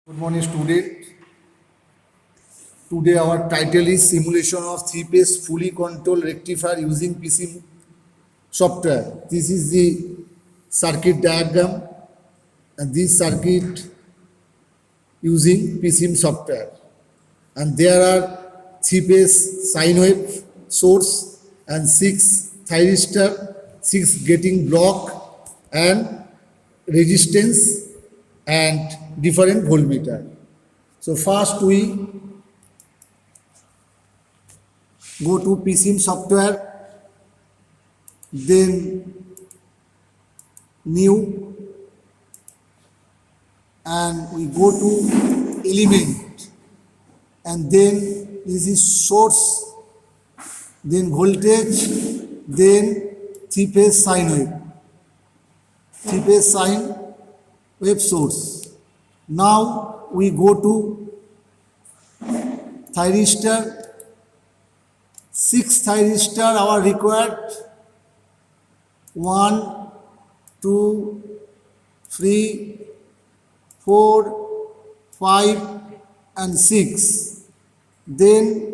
Good morning, student. Today our title is Simulation of Three-Phase Fully Controlled Rectifier using PCM software. This is the circuit diagram and this circuit using PCM software. And there are three-phase sine wave source and six thyristor, six getting block and resistance and different voltmeter. So first we go to PCM software, then new, and we go to element, and then this is source, then voltage, then three-phase sine wave source. Now we go to thyristor. 6 thyristor are required. 1, 2, 3, 4, 5 and 6. Then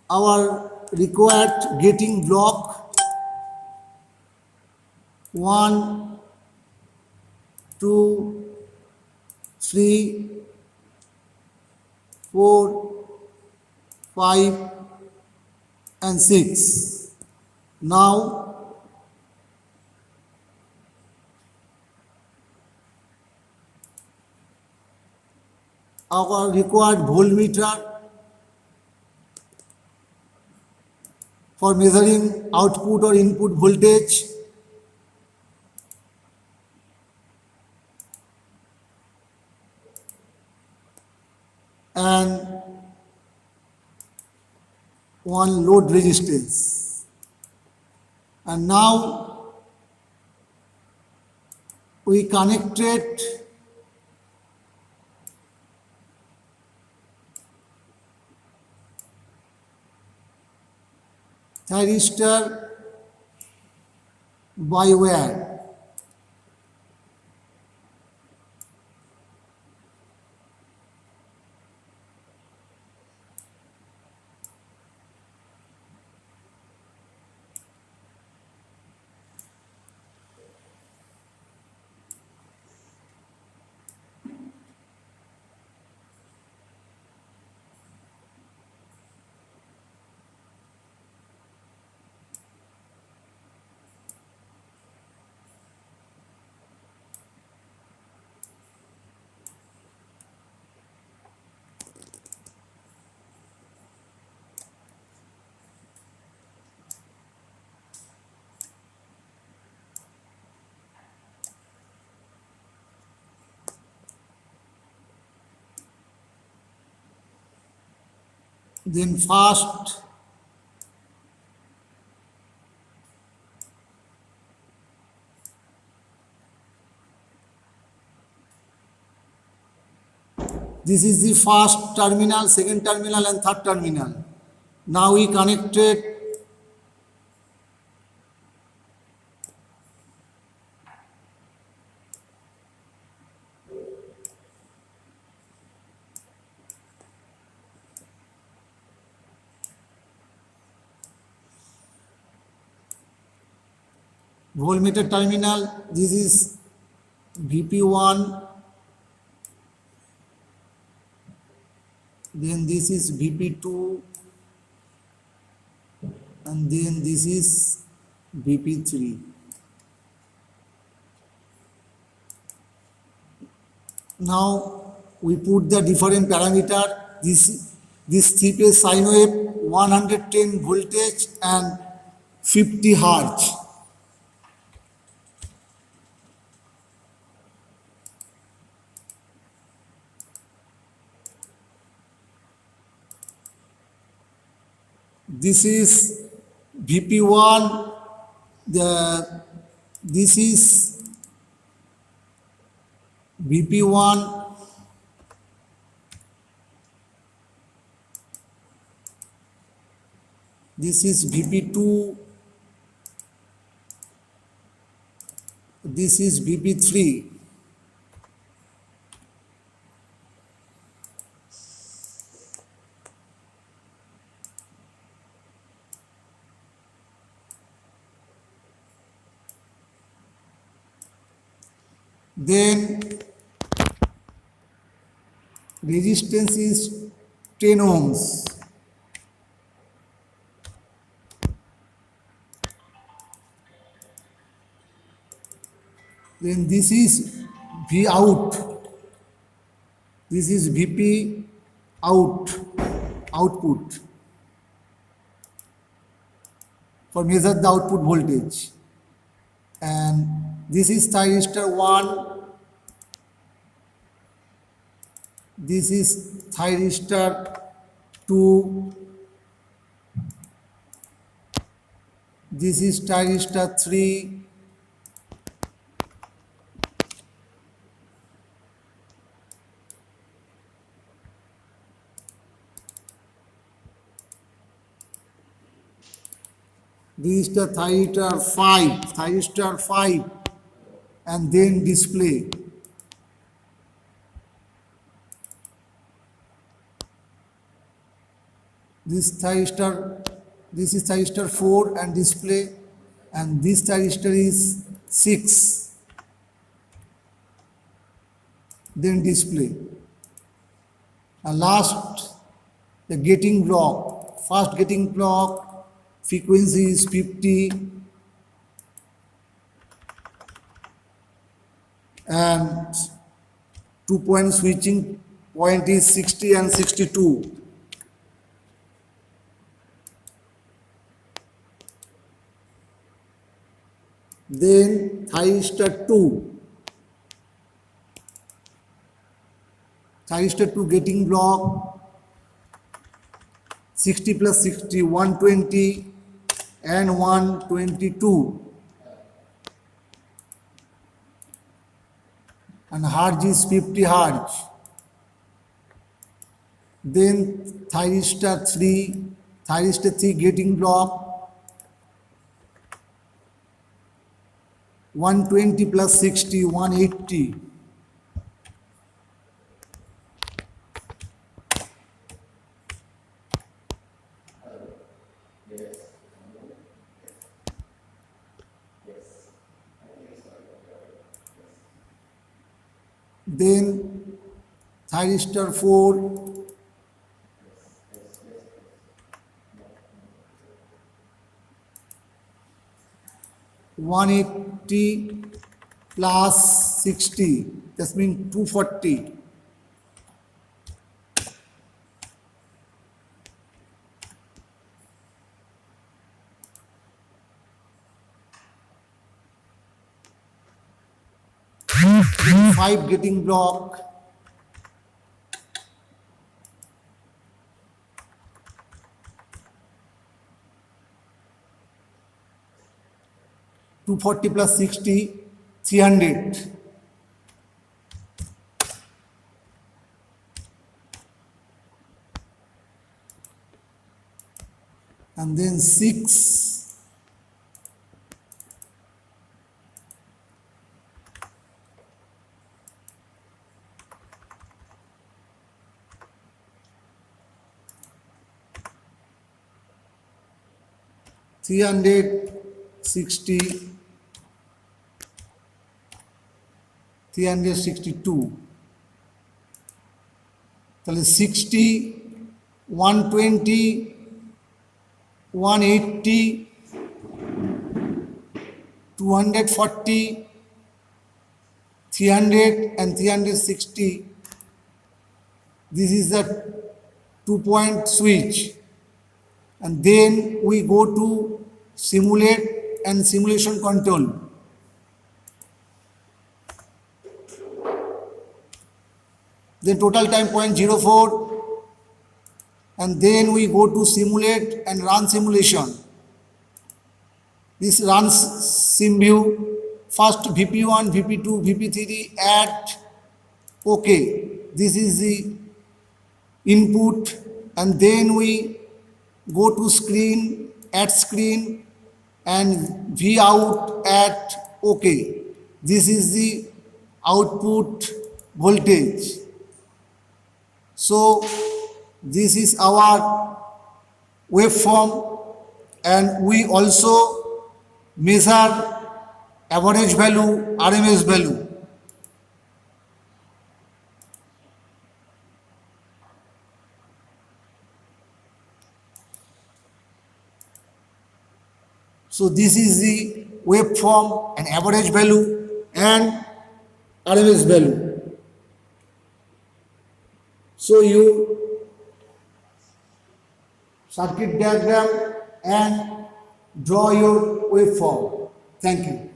our required getting block 1, 2, 3, 4, 5 and 6. Now our required voltmeter for measuring output or input voltage, and one load resistance. And now we connected thyristor by wire. Then first this is the first terminal, second terminal and third terminal. Now we connected voltmeter terminal. This is VP1, then this is VP2, and then this is VP3. Now we put the different parameter. This three-phase sine wave 110 voltage and 50 hertz. This is VP1, this is VP1, this is VP2, this is VP3. Then resistance is 10 ohms. Then this is V out. This is VP out, output, for measure the output voltage. And this is thyristor 1, this is thyristor 2, this is thyristor 3, this is the thyristor 5, and then display. This is thyristor 4 and display, and this thyristor is 6, then display. And last, the gating block. First gating block, frequency is 50, and 2-point switching point is 60 and 62. Then thyristor 2 gating block, 60 plus 60, 120 and 122, and hertz is 50 hertz. Then thyristor 3 gating block, 120 plus 60, 180. Then thyristor 4, (180) plus 60, that means 240. Five gating block, (240 plus 60), 300. And then 6. (360), 362. তাহলে 60, 120, 180, 240, 300 and 360. This is the 2-point switch. And then we go to simulate and simulation control. Then total time 0.04, and then we go to simulate and run simulation. This runs SimView. First VP1, VP2, VP3 add OK. This is the input, and then we go to screen, add screen, and V out at OK. This is the output voltage. So this is our waveform, and we also measure average value, RMS value. So this is the waveform and average value and RMS value. So you circuit diagram and draw your waveform. Thank you.